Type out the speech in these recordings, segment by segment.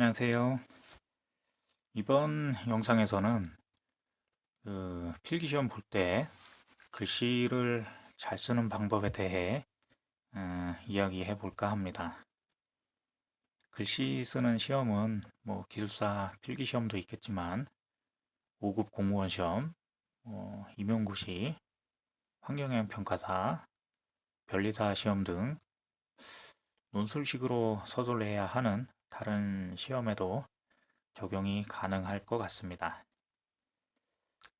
안녕하세요. 이번 영상에서는 필기시험 볼 때 글씨를 잘 쓰는 방법에 대해 이야기해 볼까 합니다. 글씨 쓰는 시험은 뭐 기술사 필기시험도 있겠지만 5급 공무원 시험, 임용고시, 환경영 평가사, 변리사 시험 등 논술식으로 서술해야 하는 다른 시험에도 적용이 가능할 것 같습니다.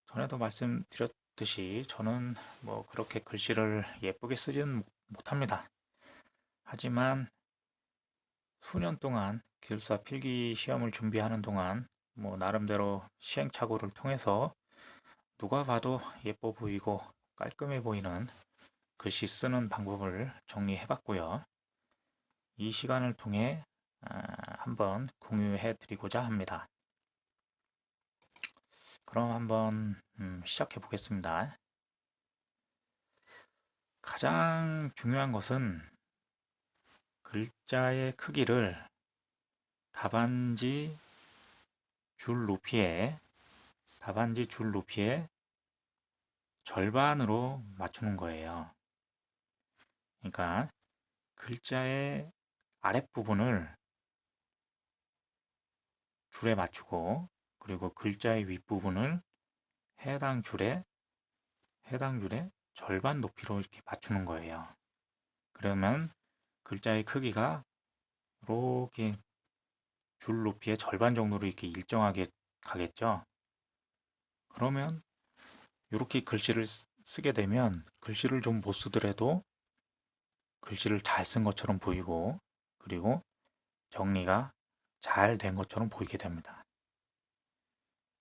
전에도 말씀드렸듯이 저는 뭐 그렇게 글씨를 예쁘게 쓰지는 못합니다. 하지만 수년 동안 기술사 필기 시험을 준비하는 동안 뭐 나름대로 시행착오를 통해서 누가 봐도 예뻐 보이고 깔끔해 보이는 글씨 쓰는 방법을 정리해 봤고요. 이 시간을 통해 한번 공유해 드리고자 합니다. 그럼 한번 시작해 보겠습니다. 가장 중요한 것은 글자의 크기를 답안지 줄 높이의 절반으로 맞추는 거예요. 그러니까 글자의 아랫부분을 줄에 맞추고, 그리고 글자의 윗부분을 해당 줄에 절반 높이로 이렇게 맞추는 거예요. 그러면 글자의 크기가 이렇게 줄 높이의 절반 정도로 이렇게 일정하게 가겠죠. 그러면 이렇게 글씨를 쓰게 되면 글씨를 좀 못 쓰더라도 글씨를 잘 쓴 것처럼 보이고, 그리고 정리가 잘 된 것처럼 보이게 됩니다.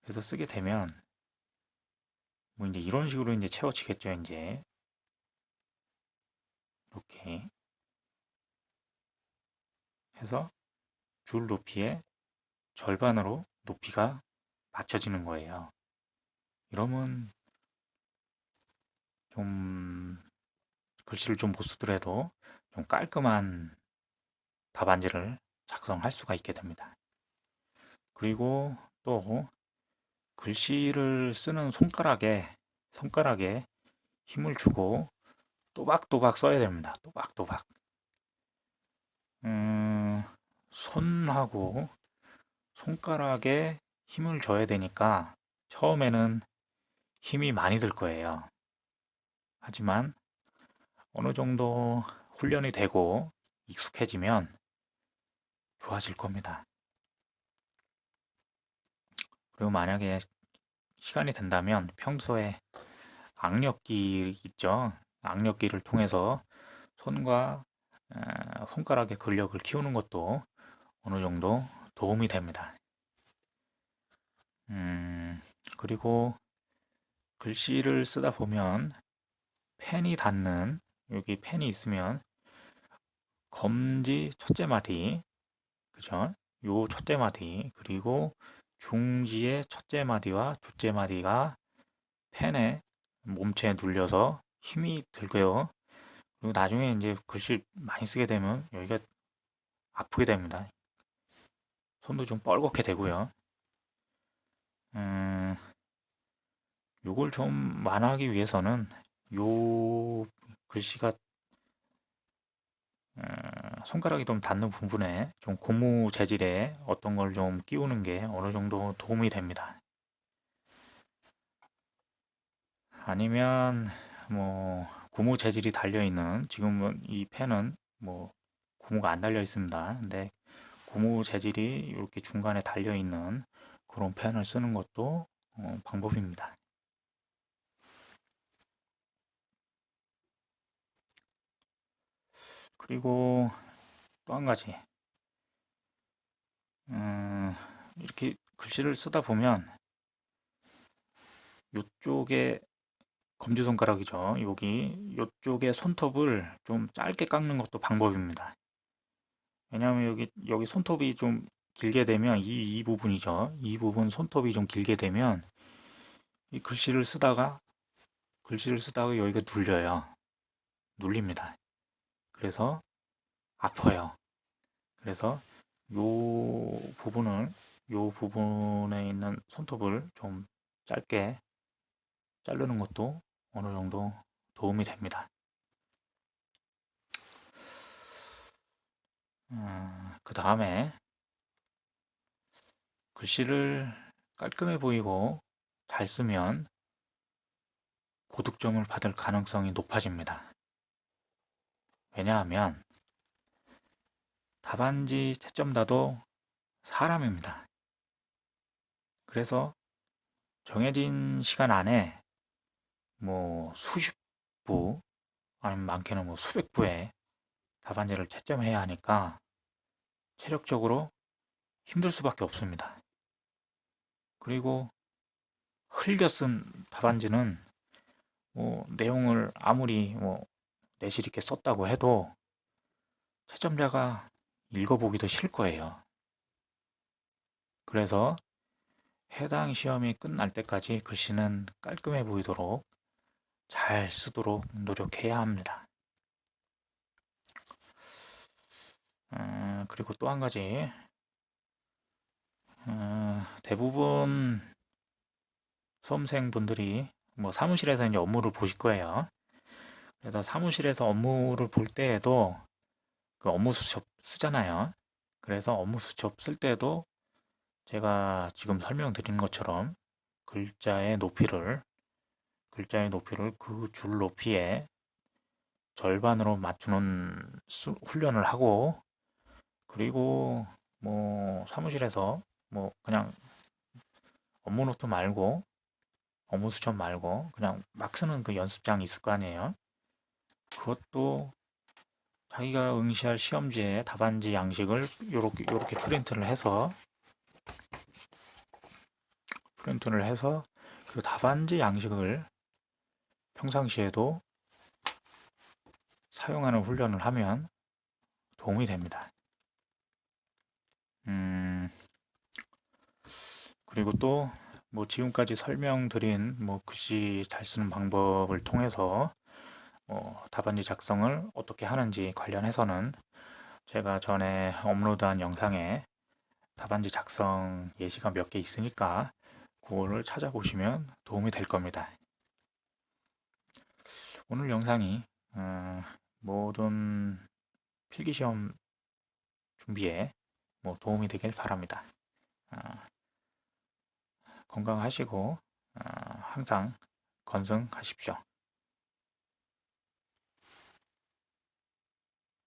그래서 쓰게 되면 뭐 이제 이런 식으로 이제 채워지겠죠. 이제 이렇게 해서 줄 높이의 절반으로 높이가 맞춰지는 거예요. 이러면 좀 글씨를 좀 못 쓰더라도 좀 깔끔한 답안지를 작성할 수가 있게 됩니다. 그리고 또 글씨를 쓰는 손가락에 힘을 주고 또박또박 써야 됩니다. 또박또박. 음, 손하고 손가락에 힘을 줘야 되니까 처음에는 힘이 많이 들 거예요. 하지만 어느 정도 훈련이 되고 익숙해지면 좋아질 겁니다. 그리고 만약에 시간이 된다면 평소에 악력기 있죠? 악력기를 통해서 손과 손가락의 근력을 키우는 것도 어느 정도 도움이 됩니다. 그리고 글씨를 쓰다 보면 펜이 닿는 여기 펜이 있으면 검지 첫째 마디, 그죠? 요 첫째 마디, 그리고 중지의 첫째 마디와 둘째 마디가 펜에 몸체에 눌려서 힘이 들고요. 그리고 나중에 이제 글씨 많이 쓰게 되면 여기가 아프게 됩니다. 손도 좀 뻘겋게 되고요. 음, 요걸 좀 완화하기 위해서는 요 글씨가 손가락이 좀 닿는 부분에 좀 고무 재질의 어떤 걸 좀 끼우는 게 어느 정도 도움이 됩니다. 아니면 뭐 고무 재질이 달려 있는, 지금은 이 펜은 뭐 고무가 안 달려 있습니다. 근데 고무 재질이 이렇게 중간에 달려 있는 그런 펜을 쓰는 것도 방법입니다. 그리고 또 한 가지, 음, 이렇게 글씨를 쓰다 보면 이쪽에 검지손가락이죠. 여기 이쪽에 손톱을 좀 짧게 깎는 것도 방법입니다. 왜냐하면 여기 손톱이 좀 길게 되면 이 부분이죠. 이 부분 손톱이 좀 길게 되면 이 글씨를 쓰다가 여기가 눌립니다. 그래서 아파요. 그래서 부분을, 요 부분에 있는 손톱을 좀 짧게 자르는 것도 어느 정도 도움이 됩니다. 그 다음에 글씨를 깔끔해 보이고 잘 쓰면 고득점을 받을 가능성이 높아집니다. 왜냐하면 답안지 채점자도 사람입니다. 그래서 정해진 시간 안에 뭐 수십 부, 아니면 많게는 뭐 수백 부의 답안지를 채점해야 하니까 체력적으로 힘들 수밖에 없습니다. 그리고 흘겨 쓴 답안지는 뭐 내용을 아무리 뭐 내실 있게 썼다고 해도 채점자가 읽어보기도 싫을 거예요. 그래서 해당 시험이 끝날 때까지 글씨는 깔끔해 보이도록 잘 쓰도록 노력해야 합니다. 그리고 또 한 가지, 대부분 수험생분들이 뭐 사무실에서 이제 업무를 보실 거예요. 그래서 사무실에서 업무를 볼 때에도 그 업무 수첩 쓰잖아요. 그래서 업무 수첩 쓸 때도 제가 지금 설명드린 것처럼 글자의 높이를 그 줄 높이의 절반으로 맞추는 훈련을 하고, 그리고 뭐 사무실에서 뭐 그냥 업무 노트 말고 업무 수첩 말고 그냥 막 쓰는 그 연습장이 있을 거 아니에요. 그것도 자기가 응시할 시험지에 답안지 양식을 요렇게 프린트를 해서 그 답안지 양식을 평상시에도 사용하는 훈련을 하면 도움이 됩니다. 그리고 또 뭐 지금까지 설명드린 뭐 글씨 잘 쓰는 방법을 통해서 답안지 작성을 어떻게 하는지 관련해서는 제가 전에 업로드한 영상에 답안지 작성 예시가 몇 개 있으니까 그거를 찾아보시면 도움이 될 겁니다. 오늘 영상이 모든 필기시험 준비에 뭐 도움이 되길 바랍니다. 건강하시고 항상 건승하십시오.